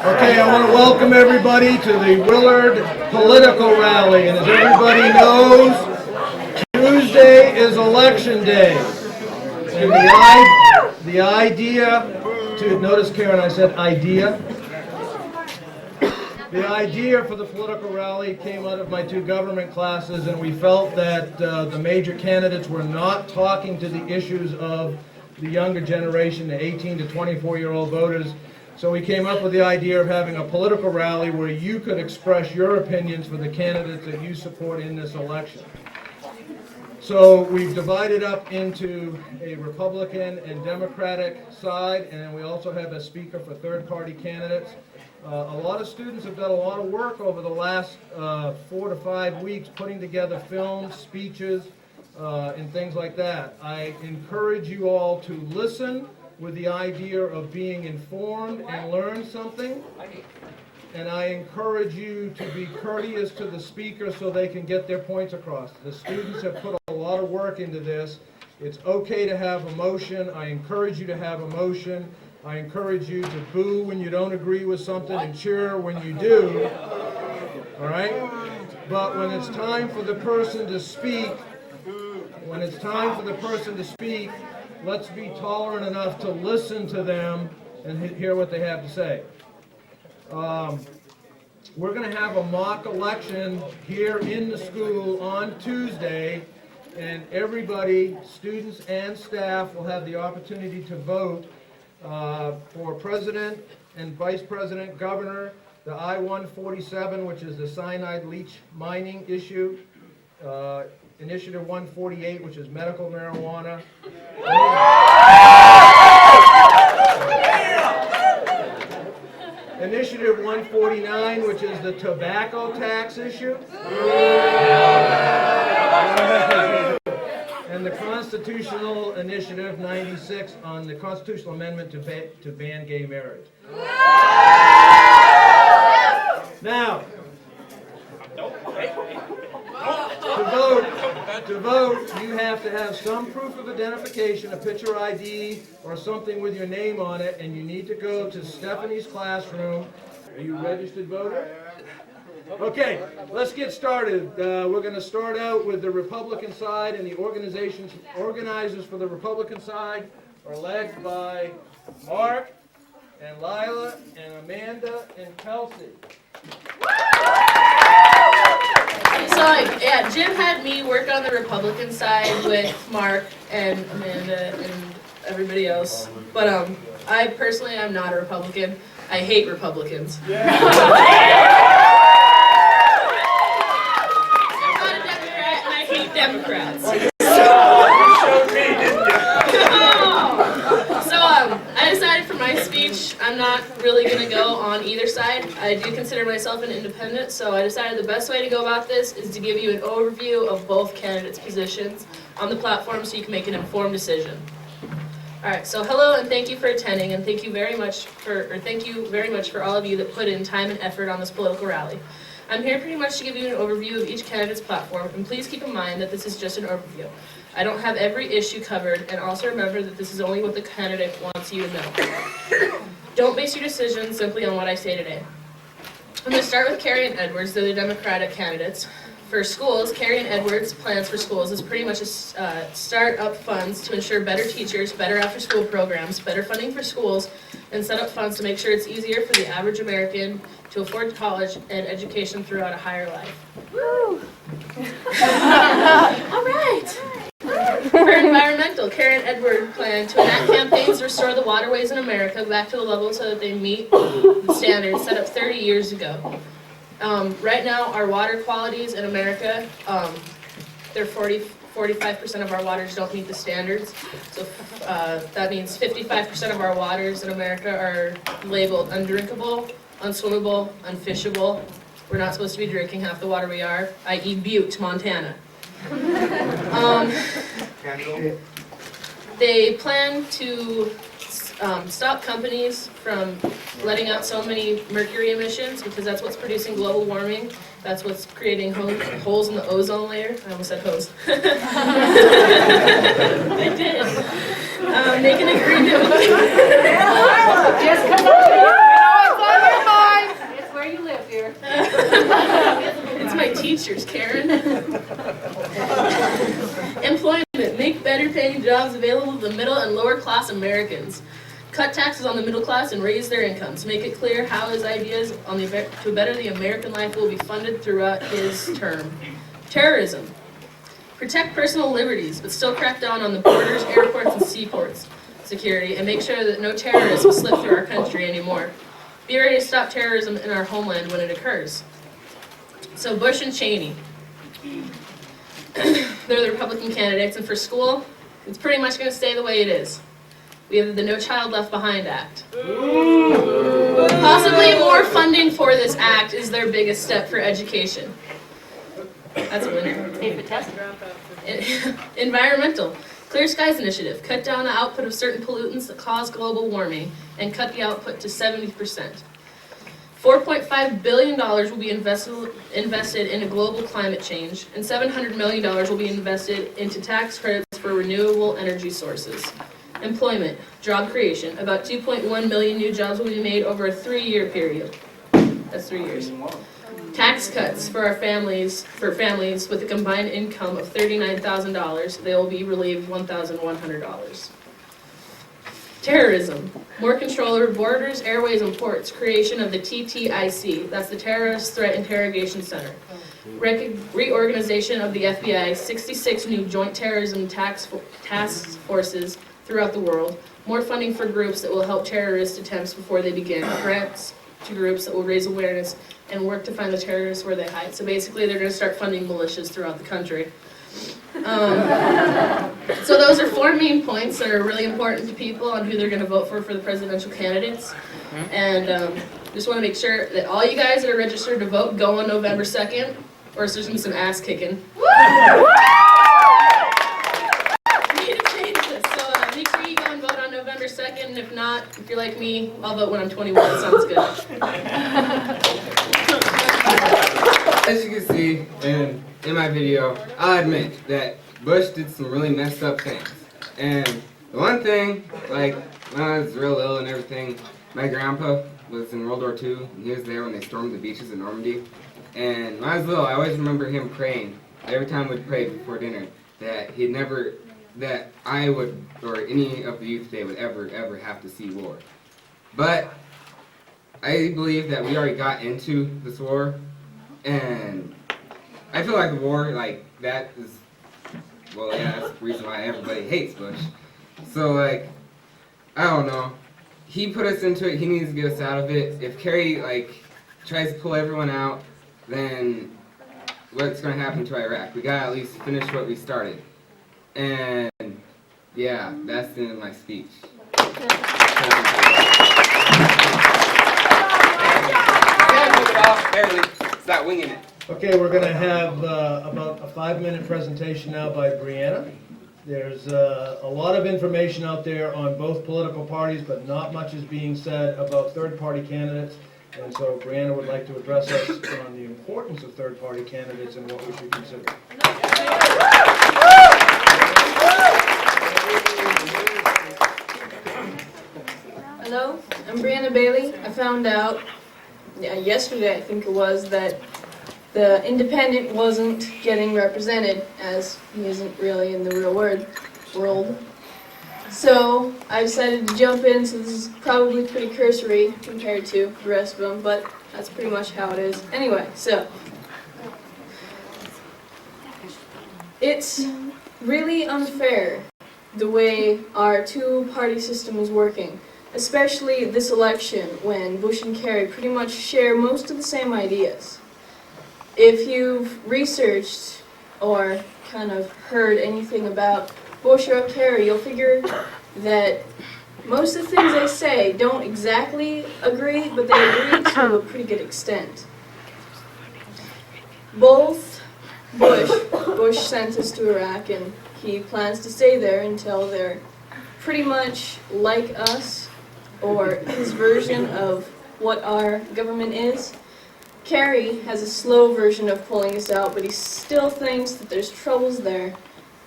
Okay, I want to welcome everybody to the Willard Political Rally. And as everybody knows, Tuesday is Election Day. And the idea to, notice Karen, I said idea. The idea for the political rally came out of my two government classes, and we felt that the major candidates were not talking to the issues of the younger generation, the 18 to 24-year-old voters. So we came up with the idea of having a political rally where you could express your opinions for the candidates that you support in this election. So we've divided up into a Republican and Democratic side, and we also have a speaker for third-party candidates. A lot of students have done a lot of work over the last 4 to 5 weeks putting together films, speeches, and things like that. I encourage you all to listen with the idea of being informed and learn something. And I encourage you to be courteous to the speaker so they can get their points across. The students have put a lot of work into this. It's okay to have emotion. I encourage you to have emotion. I encourage you to boo when you don't agree with something and cheer when you do. All right? But when it's time for the person to speak, let's be tolerant enough to listen to them and hear what they have to say. We're going to have a mock election here in the school on Tuesday, and everybody, students and staff, will have the opportunity to vote for president and vice president, governor, the I-147, which is the cyanide leach mining issue, Initiative 148, which is medical marijuana. Initiative 149, which is the tobacco tax issue. And the Constitutional Initiative 96 on the constitutional amendment to ban gay marriage. Now, to vote, you have to have some proof of identification, a picture ID, or something with your name on it, and you need to go to Stephanie's classroom. Are you a registered voter? Okay, let's get started. We're going to start out with the Republican side, and the organizers for the Republican side are led by Mark and Lila and Amanda and Kelsey. So, yeah, Jim had me work on the Republican side with Mark and Amanda and everybody else. But I personally am not a Republican. I hate Republicans. I'm not a Democrat, and I hate Democrats. I decided for my speech, I'm not really going to go on either side. I do consider myself an independent, so I decided the best way to go about this is to give you an overview of both candidates' positions on the platform so you can make an informed decision. Alright, so hello and thank you for attending, and thank you very much for all of you that put in time and effort on this political rally. I'm here pretty much to give you an overview of each candidate's platform, and please keep in mind that this is just an overview. I don't have every issue covered, and also remember that this is only what the candidate wants you to know. Don't base your decision simply on what I say today. I'm going to start with Carrie and Edwards. They're the Democratic candidates. For schools, Carrie and Edwards' plans for schools is pretty much a start up funds to ensure better teachers, better after-school programs, better funding for schools, and set up funds to make sure it's easier for the average American to afford college and education throughout a higher life. Woo! All right. For environmental, Karen Edwards plan to enact campaigns to restore the waterways in America back to the level so that they meet the standards set up 30 years ago. Right now, our water qualities in America, they're 45% of our waters don't meet the standards. So that means 55% of our waters in America are labeled undrinkable, unswimmable, unfishable. We're not supposed to be drinking half the water we are, i.e. Butte, Montana. They plan to stop companies from letting out so many mercury emissions because that's what's producing global warming. That's what's creating holes in the ozone layer. I almost said hose. I did. Make an agreement with Just because I know it's on your mind. It's where you live here. It's my teachers, Karen. Employment. Make better paying jobs available to the middle and lower class Americans. Cut taxes on the middle class and raise their incomes. Make it clear how his ideas on to better the American life will be funded throughout his term. Terrorism. Protect personal liberties, but still crack down on the borders, airports, and seaports security, and make sure that no terrorists will slip through our country anymore. Be ready to stop terrorism in our homeland when it occurs. So Bush and Cheney. They're the Republican candidates, and for school, it's pretty much going to stay the way it is. We have the No Child Left Behind Act. Possibly more funding for this act is their biggest step for education. That's a winner. Take the test. Environmental. Clear Skies Initiative. Cut down the output of certain pollutants that cause global warming and cut the output to 70%. $4.5 billion will be invested in a global climate change, and $700 million will be invested into tax credits for renewable energy sources. Employment, job creation. About 2.1 million new jobs will be made over a 3-year period. That's 3 years. Tax cuts for families with a combined income of $39,000. They will be relieved $1,100. Terrorism. More control over borders, airways, and ports. Creation of the TTIC. That's the Terrorist Threat Interrogation Center. Reorganization of the FBI. 66 new joint terrorism task forces throughout the world. More funding for groups that will help terrorist attempts before they begin. Grants to groups that will raise awareness and work to find the terrorists where they hide. So basically they're going to start funding militias throughout the country. So those are 4 main points that are really important to people on who they're going to vote for the presidential candidates. And just want to make sure that all you guys that are registered to vote go on November 2nd, or else there's going to be some ass kicking. We need to change this. So make sure you go and vote on November 2nd. And if not, if you're like me, I'll vote when I'm 21. Sounds good. As you can see in my video, I'll admit that Bush did some really messed up things. And the one thing, like when I was real little and everything, my grandpa was in World War II, and he was there when they stormed the beaches in Normandy. And when I was little, I always remember him praying, every time we'd pray before dinner, that that I would, or any of the youth today would ever have to see war. But I believe that we already got into this war, and I feel like the war, like, that is, well, yeah, that's the reason why everybody hates Bush. So, like, I don't know. He put us into it. He needs to get us out of it. If Kerry, like, tries to pull everyone out, then what's going to happen to Iraq? We got to at least finish what we started. And, yeah, that's the end of my speech. Barely. Stop winging it. Okay, we're going to have about a 5-minute presentation now by Brianna. There's a lot of information out there on both political parties, but not much is being said about third-party candidates. And so Brianna would like to address us on the importance of third-party candidates and what we should consider. Hello, I'm Brianna Bailey. I found out yesterday, I think it was, that the independent wasn't getting represented, as he isn't really in the real world. So I decided to jump in, so this is probably pretty cursory compared to the rest of them, but that's pretty much how it is. Anyway, so it's really unfair the way our two-party system is working, especially this election when Bush and Kerry pretty much share most of the same ideas. If you've researched or kind of heard anything about Bush or Kerry, you'll figure that most of the things they say don't exactly agree, but they agree to a pretty good extent. Both Bush sent us to Iraq, and he plans to stay there until they're pretty much like us, or his version of what our government is. Kerry has a slow version of pulling us out, but he still thinks that there's troubles there,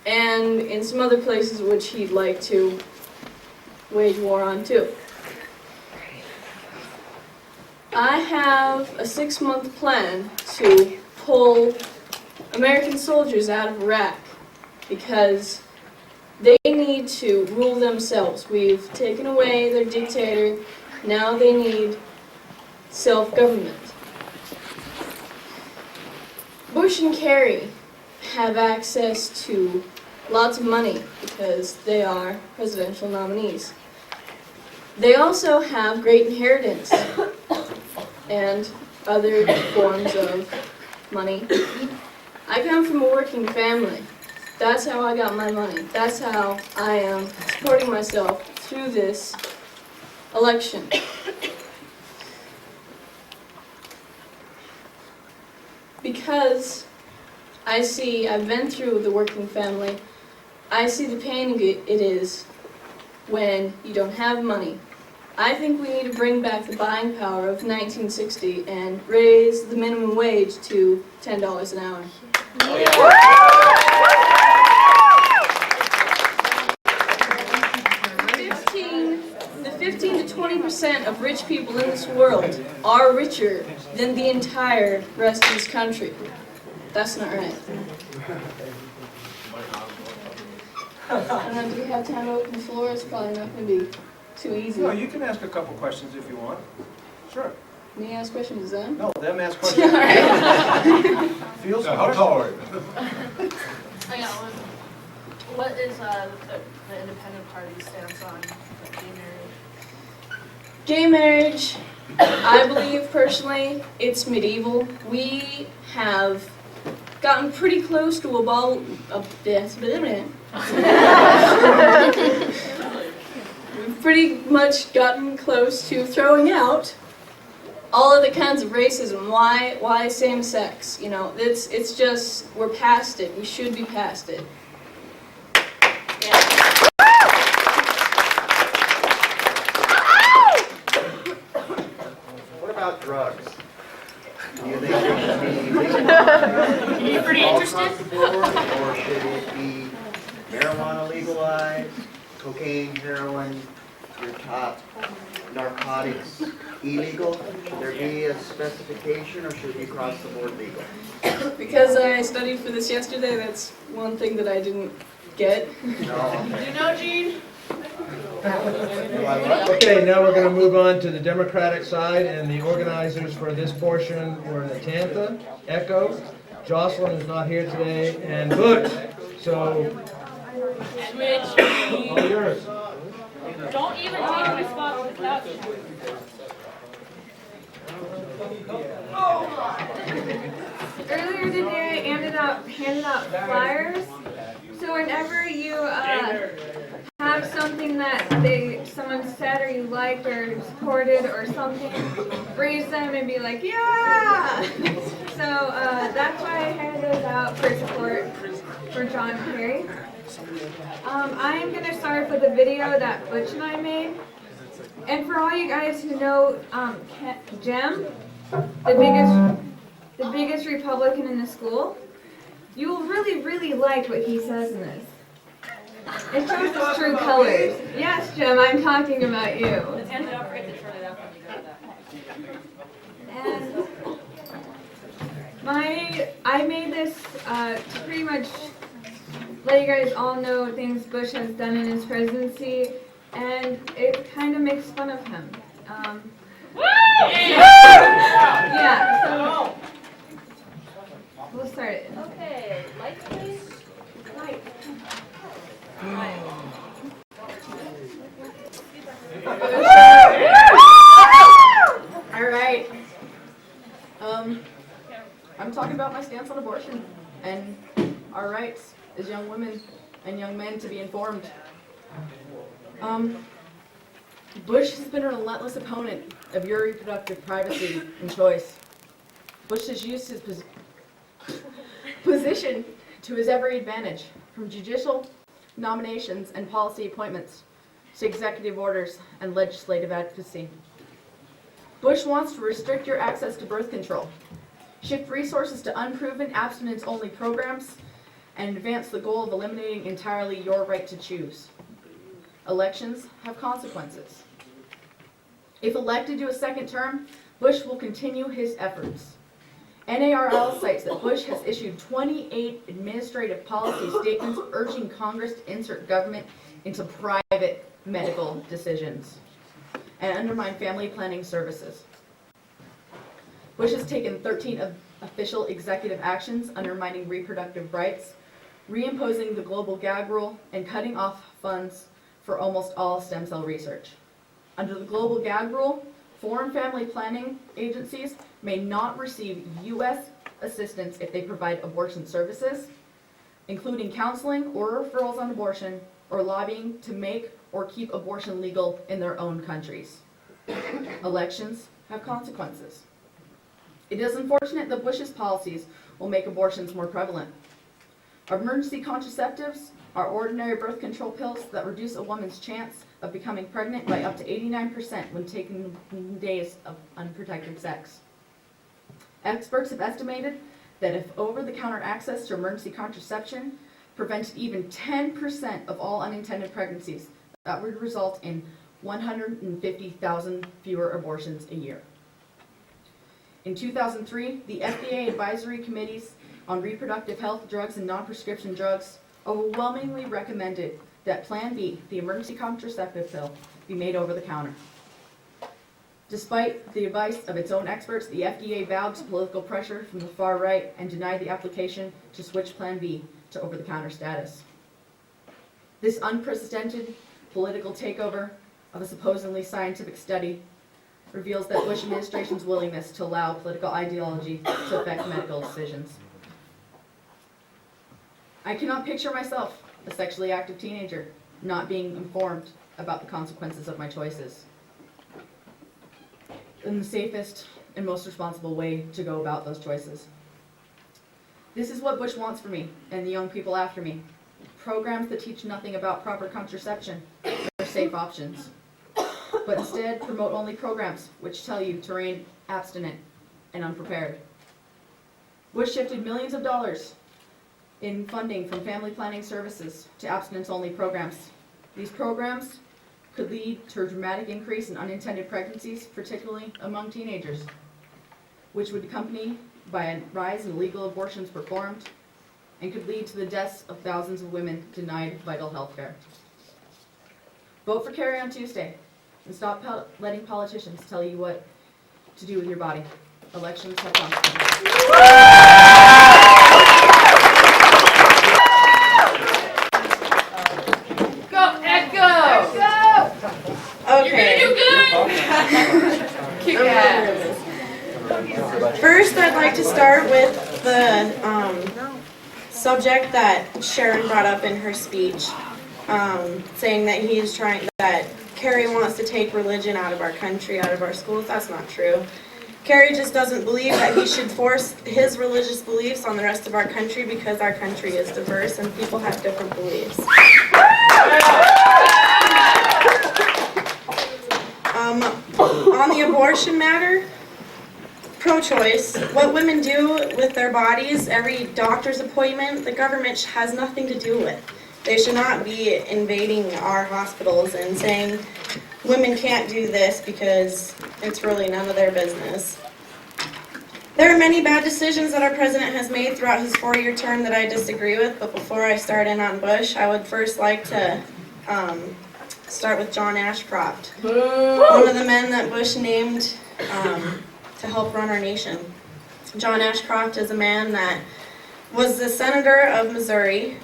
and in some other places which he'd like to wage war on too. I have a 6-month plan to pull American soldiers out of Iraq because they need to rule themselves. We've taken away their dictator, now they need self-government. Bush and Kerry have access to lots of money because they are presidential nominees. They also have great inheritance and other forms of money. I come from a working family. That's how I got my money. That's how I am supporting myself through this election. Because I've been through the working family, I see the pain it is when you don't have money. I think we need to bring back the buying power of 1960 and raise the minimum wage to $10 an hour. The 15 to 20% of rich people in this world are richer than the entire rest of this country. That's not right. I don't know, do we have time to open the floor? It's probably not going to be too easy. No, you can ask a couple questions if you want. Sure. Me ask questions then? No, them ask questions. Feels How tall are you? I got one. What is the independent party's stance on gay marriage? Gay marriage, I believe personally, it's medieval. We have gotten pretty close to We've pretty much gotten close to throwing out all of the kinds of racism. Why same sex? You know, it's just, we're past it. We should be past it. Yeah. What about drugs? Do you think it should be legalized Pretty all interested? across the board, or should it be marijuana legalized, cocaine, heroin, your top narcotics illegal? Should there be a specification, or should it be across the board legal? Because I studied for this yesterday, that's one thing that I didn't get. No. Do you know, Gene? Okay, now we're going to move on to the Democratic side, and the organizers for this portion were Natantha, Echo, Jocelyn, who's not here today, and Bush. So, all yours. Don't even take my spot on the couch. Earlier today, I handed out flyers. So whenever you have something that someone said or you liked or supported or something, raise them and be like, yeah! So that's why I handed those out for support for John Kerry. I am going to start with a video that Butch and I made. And for all you guys who know Jem, the biggest Republican in the school, you will really, really like what he says in this. It shows his true colors. Yes, Jem, I'm talking about you. And don't forget to turn it up when you go to that. And I made this to pretty much let you guys all know things Bush has done in his presidency, and it kind of makes fun of him. Yeah, so we'll start it. Okay, lights please. Light. All right. I'm talking about my stance on abortion and as young women and young men to be informed. Bush has been a relentless opponent of your reproductive privacy and choice. Bush has used his position to his every advantage, from judicial nominations and policy appointments to executive orders and legislative advocacy. Bush wants to restrict your access to birth control, shift resources to unproven abstinence-only programs, and advance the goal of eliminating entirely your right to choose. Elections have consequences. If elected to a second term, Bush will continue his efforts. NARL cites that Bush has issued 28 administrative policy statements urging Congress to insert government into private medical decisions and undermine family planning services. Bush has taken 13 official executive actions undermining reproductive rights, reimposing the global gag rule, and cutting off funds for almost all stem cell research. Under the global gag rule, foreign family planning agencies may not receive U.S. assistance if they provide abortion services, including counseling or referrals on abortion, or lobbying to make or keep abortion legal in their own countries. Elections have consequences. It is unfortunate that Bush's policies will make abortions more prevalent. Emergency contraceptives are ordinary birth control pills that reduce a woman's chance of becoming pregnant by up to 89% when taken in days of unprotected sex. Experts have estimated that if over-the-counter access to emergency contraception prevented even 10% of all unintended pregnancies, that would result in 150,000 fewer abortions a year. In 2003, the FDA advisory committees on reproductive health, drugs, and non-prescription drugs overwhelmingly recommended that Plan B, the emergency contraceptive pill, be made over the counter. Despite the advice of its own experts, the FDA bowed to political pressure from the far right and denied the application to switch Plan B to over-the-counter status. This unprecedented political takeover of a supposedly scientific study reveals that Bush administration's willingness to allow political ideology to affect medical decisions. I cannot picture myself, a sexually active teenager, not being informed about the consequences of my choices in the safest and most responsible way to go about those choices. This is what Bush wants for me and the young people after me. Programs that teach nothing about proper contraception or safe options, but instead promote only programs which tell you to remain abstinent and unprepared. Bush shifted millions of dollars in funding from family planning services to abstinence-only programs. These programs could lead to a dramatic increase in unintended pregnancies, particularly among teenagers, which would accompany by a rise in illegal abortions performed and could lead to the deaths of thousands of women denied vital health care. Vote for Kerry on Tuesday and stop letting politicians tell you what to do with your body. Elections have consequences. Okay. You're gonna do good! Kick ass. First, I'd like to start with the subject that Sharon brought up in her speech, saying that Kerry wants to take religion out of our country, out of our schools. That's not true. Kerry just doesn't believe that he should force his religious beliefs on the rest of our country because our country is diverse and people have different beliefs. On the abortion matter, pro-choice, what women do with their bodies, every doctor's appointment, the government has nothing to do with. They should not be invading our hospitals and saying women can't do this because it's really none of their business. There are many bad decisions that our president has made throughout his 4-year term that I disagree with, but before I start in on Bush, I would first like to start with John Ashcroft, one of the men that Bush named to help run our nation. John Ashcroft is a man that was the senator of Missouri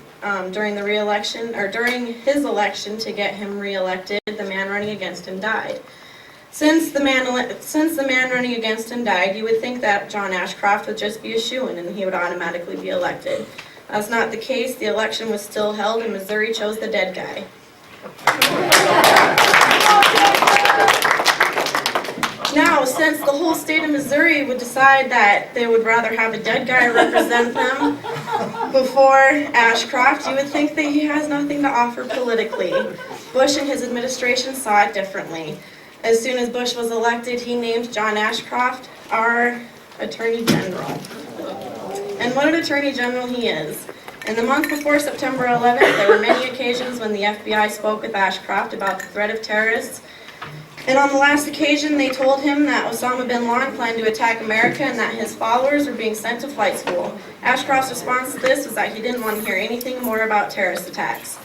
during his election to get him reelected. The man running against him died. Since the man running against him died, you would think that John Ashcroft would just be a shoo-in and he would automatically be elected. That's not the case. The election was still held and Missouri chose the dead guy. Now, since the whole state of Missouri would decide that they would rather have a dead guy represent them before Ashcroft, you would think that he has nothing to offer politically. Bush and his administration saw it differently. As soon as Bush was elected, he named John Ashcroft our Attorney General. And what an Attorney General he is. In the month before September 11th, there were many occasions when the FBI spoke with Ashcroft about the threat of terrorists. And on the last occasion, they told him that Osama bin Laden planned to attack America and that his followers were being sent to flight school. Ashcroft's response to this was that he didn't want to hear anything more about terrorist attacks.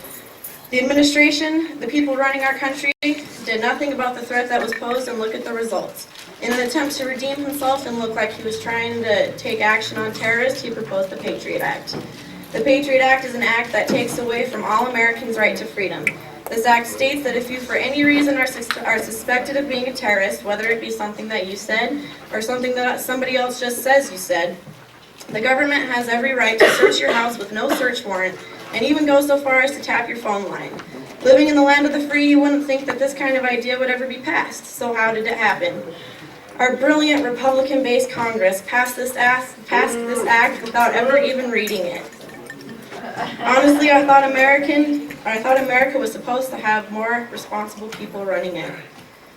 The administration, the people running our country, did nothing about the threat that was posed, and look at the results. In an attempt to redeem himself and look like he was trying to take action on terrorists, he proposed the Patriot Act. The Patriot Act is an act that takes away from all Americans' right to freedom. This act states that if you for any reason are suspected of being a terrorist, whether it be something that you said or something that somebody else just says you said, the government has every right to search your house with no search warrant and even go so far as to tap your phone line. Living in the land of the free, you wouldn't think that this kind of idea would ever be passed. So how did it happen? Our brilliant Republican-based Congress passed this act without ever even reading it. Honestly, I thought America was supposed to have more responsible people running it.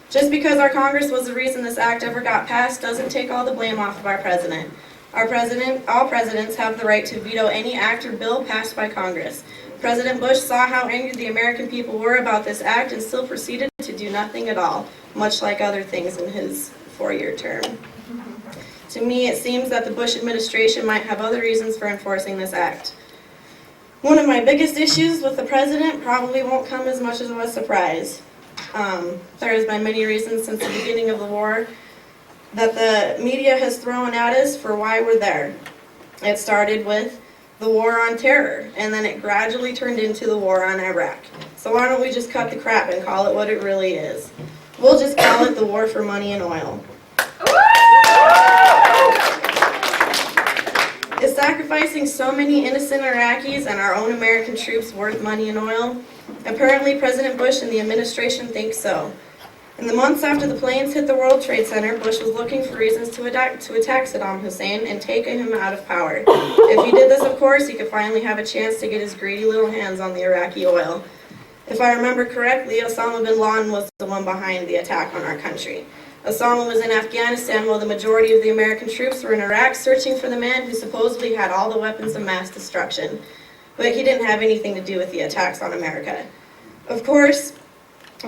Just because our Congress was the reason this act ever got passed doesn't take all the blame off of our president. All presidents have the right to veto any act or bill passed by Congress. President Bush saw how angry the American people were about this act and still proceeded to do nothing at all, much like other things in his 4-year term. To me, it seems that the Bush administration might have other reasons for enforcing this act. One of my biggest issues with the president probably won't come as much as a surprise. There has been many reasons since the beginning of the war that the media has thrown at us for why we're there. It started with the war on terror, and then it gradually turned into the war on Iraq. So why don't we just cut the crap and call it what it really is? We'll just call it the war for money and oil. Is sacrificing so many innocent Iraqis and our own American troops worth money and oil? Apparently, President Bush and the administration think so. In the months after the planes hit the World Trade Center, Bush was looking for reasons to attack Saddam Hussein and take him out of power. If he did this, of course, he could finally have a chance to get his greedy little hands on the Iraqi oil. If I remember correctly, Osama bin Laden was the one behind the attack on our country. Osama was in Afghanistan while the majority of the American troops were in Iraq searching for the man who supposedly had all the weapons of mass destruction. But he didn't have anything to do with the attacks on America. Of course,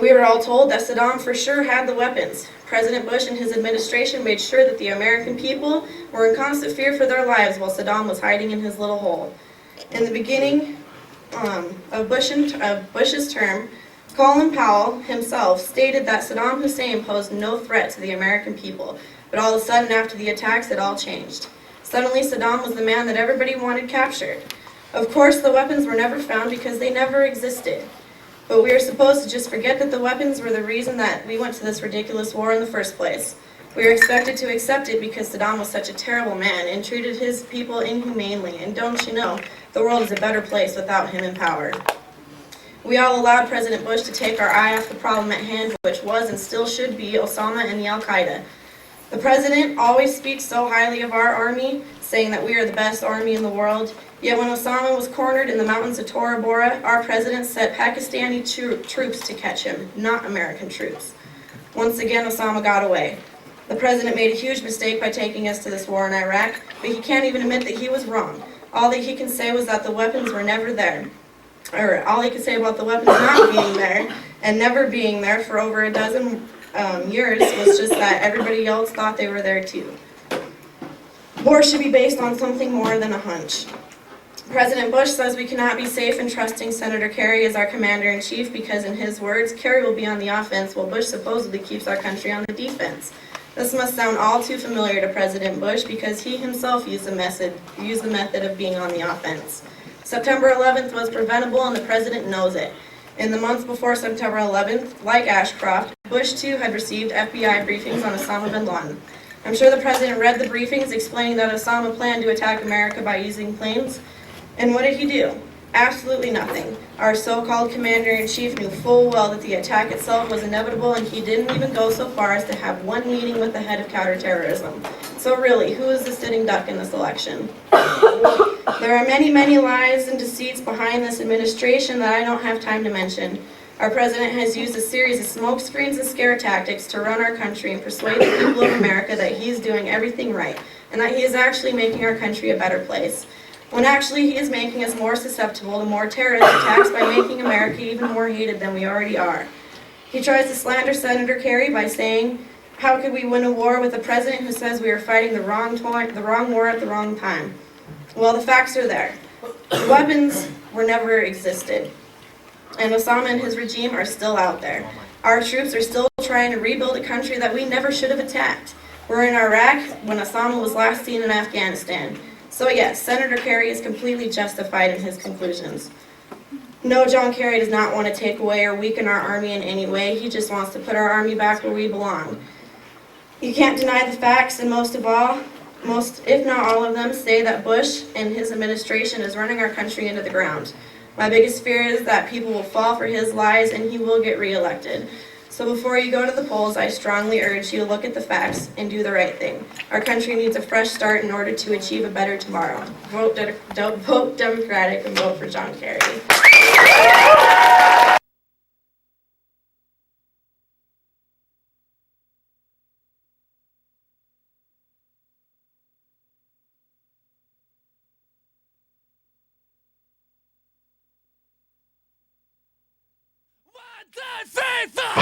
we were all told that Saddam for sure had the weapons. President Bush and his administration made sure that the American people were in constant fear for their lives while Saddam was hiding in his little hole. In the beginning of Bush's term, Colin Powell himself stated that Saddam Hussein posed no threat to the American people, but all of a sudden after the attacks it all changed. Suddenly Saddam was the man that everybody wanted captured. Of course the weapons were never found because they never existed. But we are supposed to just forget that the weapons were the reason that we went to this ridiculous war in the first place. We are expected to accept it because Saddam was such a terrible man and treated his people inhumanely, and don't you know, the world is a better place without him in power. We all allowed President Bush to take our eye off the problem at hand, which was and still should be Osama and the Al-Qaeda. The president always speaks so highly of our army, saying that we are the best army in the world. Yet when Osama was cornered in the mountains of Tora Bora, our president sent Pakistani troops to catch him, not American troops. Once again, Osama got away. The president made a huge mistake by taking us to this war in Iraq, but he can't even admit that he was wrong. All that he can say was that the weapons were never there. Or all he could say about the weapons not being there and never being there for over a dozen years was just that everybody else thought they were there too. War should be based on something more than a hunch. President Bush says we cannot be safe in trusting Senator Kerry as our commander-in-chief because, in his words, Kerry will be on the offense while Bush supposedly keeps our country on the defense. This must sound all too familiar to President Bush because he himself used the method of being on the offense. September 11th was preventable and the president knows it. In the months before September 11th, like Ashcroft, Bush too had received FBI briefings on Osama bin Laden. I'm sure the president read the briefings explaining that Osama planned to attack America by using planes And what did he do? Absolutely nothing. Our so-called commander-in-chief knew full well that the attack itself was inevitable, and he didn't even go so far as to have one meeting with the head of counterterrorism. So really, who is the sitting duck in this election? There are many, many lies and deceits behind this administration that I don't have time to mention. Our president has used a series of smokescreens and scare tactics to run our country and persuade the people of America that he's doing everything right, and that he is actually making our country a better place, when actually he is making us more susceptible to more terrorist attacks by making America even more hated than we already are. He tries to slander Senator Kerry by saying, how could we win a war with a president who says we are fighting the wrong war at the wrong time? Well, the facts are there. The weapons were never existed, and Osama and his regime are still out there. Our troops are still trying to rebuild a country that we never should have attacked. We're in Iraq when Osama was last seen in Afghanistan. So yes, Senator Kerry is completely justified in his conclusions. No, John Kerry does not want to take away or weaken our army in any way. He just wants to put our army back where we belong. You can't deny the facts, and most, if not all of them, say that Bush and his administration is running our country into the ground. My biggest fear is that people will fall for his lies and he will get reelected. So before you go to the polls, I strongly urge you to look at the facts and do the right thing. Our country needs a fresh start in order to achieve a better tomorrow. Vote Democratic and vote for John Kerry. One, two, three, four.